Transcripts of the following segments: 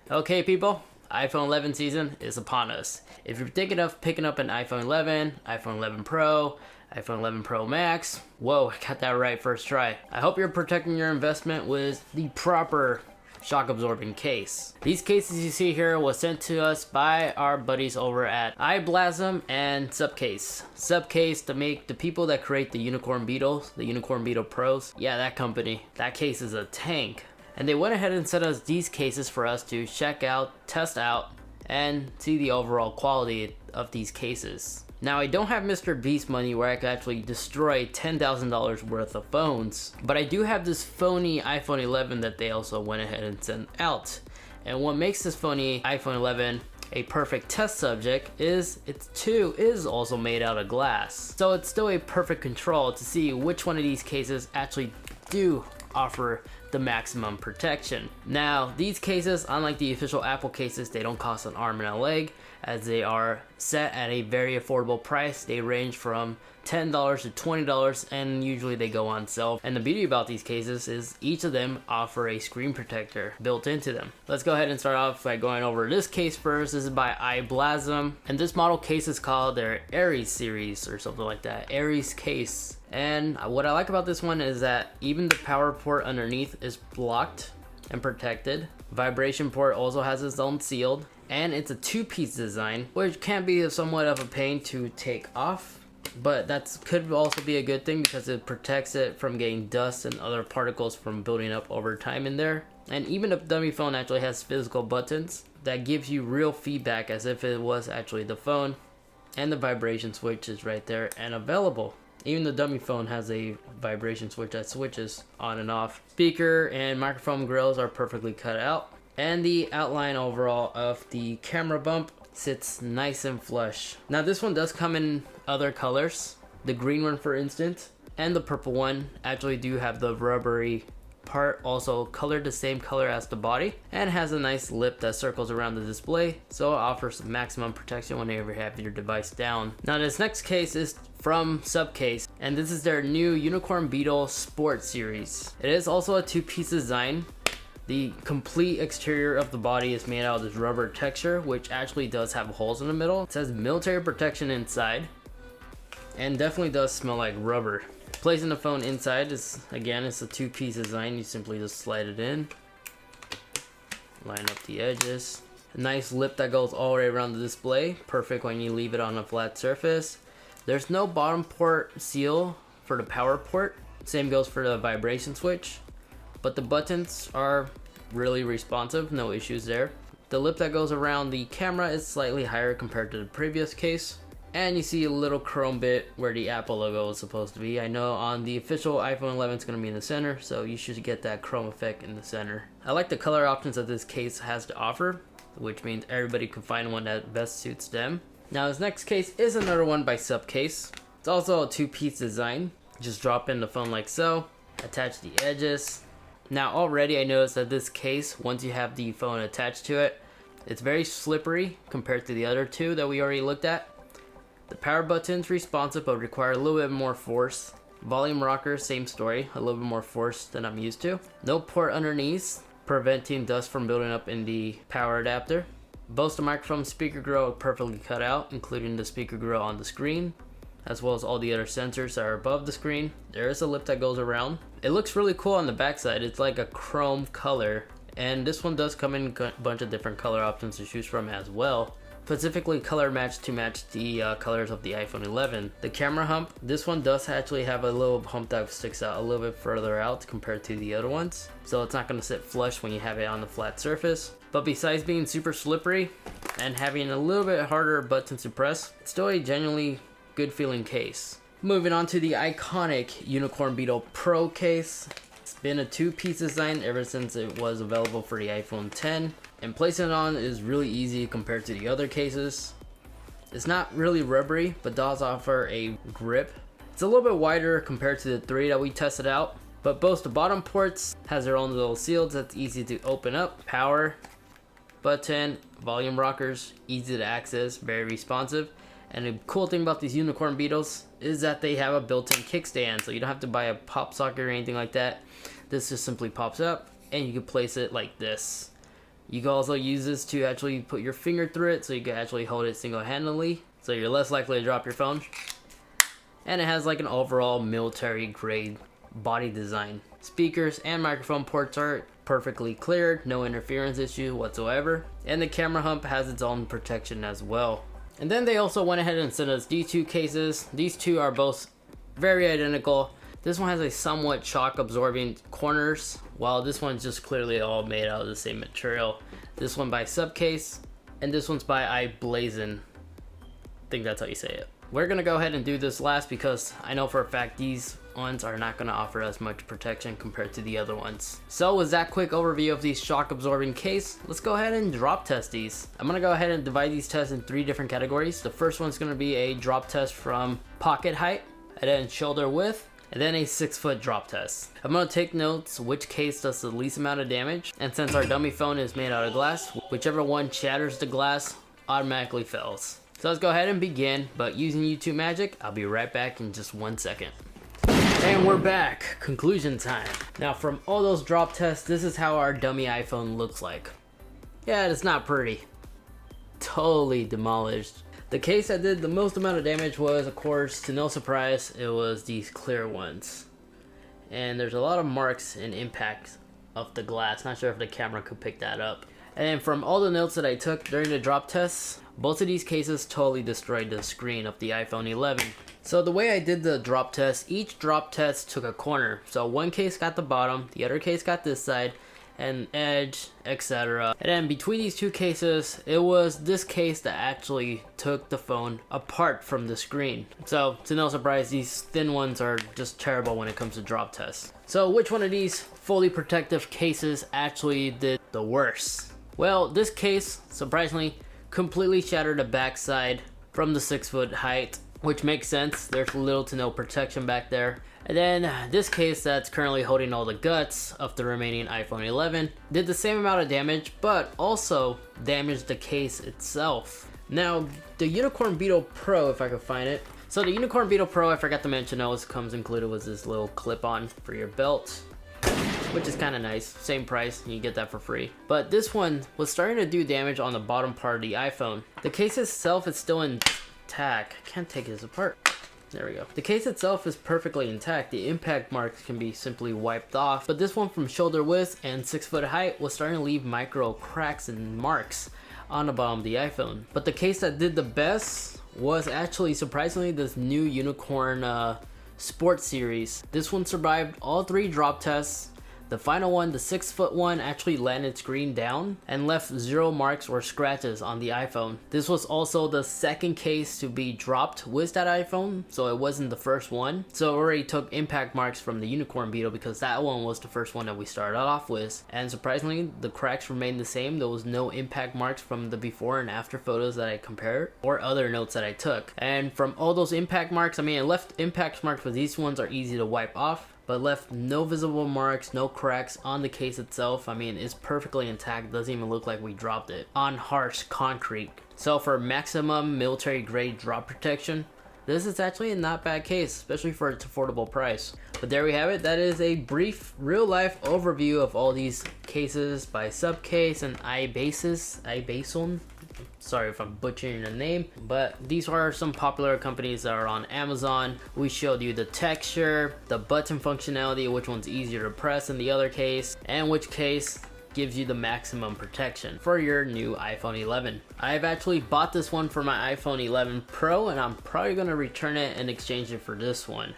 Okay people, iPhone 11 season is upon us. If you're thinking of picking up an iPhone 11, iPhone 11 Pro, iPhone 11 Pro Max, whoa, I got that right first try. I hope you're protecting your investment with the proper shock absorbing case. These cases you see here was sent to us by our buddies over at i-Blason and Supcase. Supcase, to make the people that create the Unicorn Beetles, the Unicorn Beetle Pros. Yeah, that company. That case is a tank. And they went ahead and sent us these cases for us to check out, test out, and see the overall quality of these cases. Now, I don't have Mr. Beast money where I could actually destroy $10,000 worth of phones, but I do have this phony iPhone 11 that they also went ahead and sent out. And what makes this phony iPhone 11 a perfect test subject is its too is also made out of glass. So it's still a perfect control to see which one of these cases actually do offer the maximum protection. Now, these cases, unlike the official Apple cases, they don't cost an arm and a leg, as they are set at a very affordable price. They range from $10 to $20, and usually they go on sale. And the beauty about these cases is each of them offer a screen protector built into them. Let's go ahead and start off by going over this case first. This is by i-Blason, and this model case is called their Aries series or something like that. Aries case. And what I like about this one is that even the power port underneath is blocked and protected. Vibration port also has its own sealed, and it's a two-piece design, which can be somewhat of a pain to take off, but that could also be a good thing because it protects it from getting dust and other particles from building up over time in there. And even the dummy phone actually has physical buttons that gives you real feedback as if it was actually the phone, and the vibration switch is right there and available. Even the dummy phone has a vibration switch that switches on and off. Speaker and microphone grills are perfectly cut out. And the outline overall of the camera bump sits nice and flush. Now this one does come in other colors. The green one, for instance, and the purple one actually do have the rubbery part also colored the same color as the body, and has a nice lip that circles around the display, so it offers maximum protection whenever you have your device down. Now this next case is from Supcase, and this is their new Unicorn Beetle Sport series. It is also a two-piece design. The complete exterior of the body is made out of this rubber texture, which actually does have holes in the middle. It says military protection inside, and definitely does smell like rubber. Placing the phone inside is, again, it's a two-piece design. You simply just slide it in, line up the edges. A nice lip that goes all the way around the display, perfect when you leave it on a flat surface. There's no bottom port seal for the power port. Same goes for the vibration switch, but the buttons are really responsive, no issues there. The lip that goes around the camera is slightly higher compared to the previous case. And you see a little chrome bit where the Apple logo is supposed to be. I know on the official iPhone 11 it's going to be in the center, so you should get that chrome effect in the center. I like the color options that this case has to offer, which means everybody can find one that best suits them. Now this next case is another one by Supcase. It's also a two-piece design. Just drop in the phone like so, attach the edges. Now already I noticed that this case, once you have the phone attached to it, it's very slippery compared to the other two that we already looked at. The power button's responsive but require a little bit more force. Volume rocker, same story, a little bit more force than I'm used to. No port underneath, preventing dust from building up in the power adapter. Both the microphone and speaker grill are perfectly cut out, including the speaker grill on the screen, as well as all the other sensors that are above the screen. There is a lip that goes around. It looks really cool on the backside. It's like a chrome color, and this one does come in a bunch of different color options to choose from as well. Specifically color match to match the colors of the iPhone 11. The camera hump, this one does actually have a little hump that sticks out a little bit further out compared to the other ones, so it's not going to sit flush when you have it on the flat surface. But besides being super slippery and having a little bit harder buttons to press, it's still a genuinely good feeling case. Moving on to the iconic Unicorn Beetle Pro case. It's been a two-piece design ever since it was available for the iPhone 10. And placing it on is really easy compared to the other cases. It's not really rubbery, but does offer a grip. It's a little bit wider compared to the three that we tested out, but both the bottom ports has their own little seals that's easy to open up. Power button, volume rockers, easy to access, very responsive. And the cool thing about these Unicorn Beetles is that they have a built-in kickstand, so you don't have to buy a pop socket or anything like that. This just simply pops up, and you can place it like this. You can also use this to actually put your finger through it so you can actually hold it single-handedly, so you're less likely to drop your phone. And it has like an overall military grade body design. Speakers and microphone ports are perfectly cleared, no interference issue whatsoever. And the camera hump has its own protection as well. And then they also went ahead and sent us these two cases. These two are both very identical. This one has a somewhat shock absorbing corners, while this one's just clearly all made out of the same material. This one by Supcase, and this one's by i-Blason. I think that's how you say it. We're gonna go ahead and do this last because I know for a fact these ones are not gonna offer as much protection compared to the other ones. So with that quick overview of these shock absorbing case, let's go ahead and drop test these. I'm gonna go ahead and divide these tests in 3 different categories. The first one's gonna be a drop test from pocket height, and then shoulder width, and then a 6-foot drop test. I'm gonna take notes which case does the least amount of damage, and since our dummy phone is made out of glass, whichever one shatters the glass automatically fails. So let's go ahead and begin, but using YouTube magic, I'll be right back in just 1 second. And we're back, conclusion time. Now from all those drop tests, this is how our dummy iPhone looks like. Yeah, it's not pretty. Totally demolished. The case that did the most amount of damage was, of course, to no surprise, it was these clear ones. And there's a lot of marks and impacts of the glass. Not sure if the camera could pick that up. And from all the notes that I took during the drop tests, both of these cases totally destroyed the screen of the iPhone 11. So the way I did the drop test, each drop test took a corner. So one case got the bottom, the other case got this side, and edge, etc. And then between these two cases, it was this case that actually took the phone apart from the screen. So to no surprise, these thin ones are just terrible when it comes to drop tests. So which one of these fully protective cases actually did the worst? Well, this case, surprisingly, completely shattered the backside from the 6-foot height, which makes sense. There's little to no protection back there. And then this case that's currently holding all the guts of the remaining iPhone 11 did the same amount of damage, but also damaged the case itself. Now, the Unicorn Beetle Pro, if I could find it. So the Unicorn Beetle Pro, I forgot to mention, always comes included with this little clip-on for your belt, which is kind of nice. Same price, you get that for free. But this one was starting to do damage on the bottom part of the iPhone. The case itself is still intact. I can't take this apart. There we go. The case itself is perfectly intact. The impact marks can be simply wiped off, but this one from shoulder width and 6-foot height was starting to leave micro cracks and marks on the bottom of the iPhone. But the case that did the best was actually, surprisingly, this new Unicorn Sport series. This one survived all 3 drop tests. The final one, the 6-foot one, actually landed screen down and left 0 marks or scratches on the iPhone. This was also the second case to be dropped with that iPhone, so it wasn't the first one. So it already took impact marks from the Unicorn Beetle because that one was the first one that we started off with. And surprisingly, the cracks remained the same. There was no impact marks from the before and after photos that I compared or other notes that I took. And from all those impact marks, I mean, it left impact marks, but these ones are easy to wipe off, but left no visible marks, no cracks on the case itself. I mean, it's perfectly intact. Doesn't even look like we dropped it on harsh concrete. So for maximum military grade drop protection, this is actually a not bad case, especially for its affordable price. But there we have it. That is a brief real life overview of all these cases by Supcase and i-Blason. Sorry if I'm butchering the name, but these are some popular companies that are on Amazon. We showed you the texture, the button functionality, which one's easier to press in the other case, and which case gives you the maximum protection for your new iPhone 11. I've actually bought this one for my iPhone 11 Pro, and I'm probably going to return it and exchange it for this one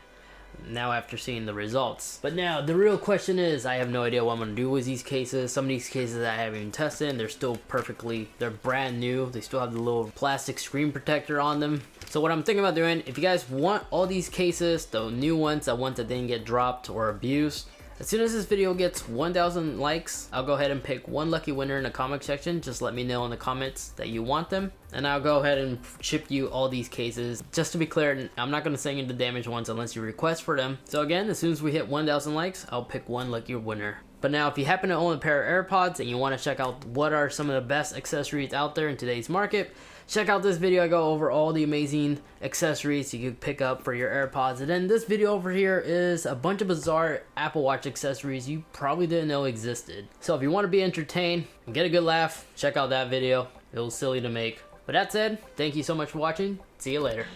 now after seeing the results. But now the real question is, I have no idea what I'm going to do with these cases. Some of these cases I haven't even tested, and they're brand new. They still have the little plastic screen protector on them. So what I'm thinking about doing, if you guys want all these cases, the new ones, the ones that didn't get dropped or abused, as soon as this video gets 1,000 likes, I'll go ahead and pick one lucky winner in the comment section. Just let me know in the comments that you want them, and I'll go ahead and ship you all these cases. Just to be clear, I'm not going to send you the damaged ones unless you request for them. So again, as soon as we hit 1,000 likes, I'll pick one lucky winner. But now if you happen to own a pair of AirPods and you want to check out what are some of the best accessories out there in today's market, check out this video. I go over all the amazing accessories you could pick up for your AirPods. And then this video over here is a bunch of bizarre Apple Watch accessories you probably didn't know existed. So if you want to be entertained and get a good laugh, check out that video. It was silly to make. But that said, thank you so much for watching. See you later.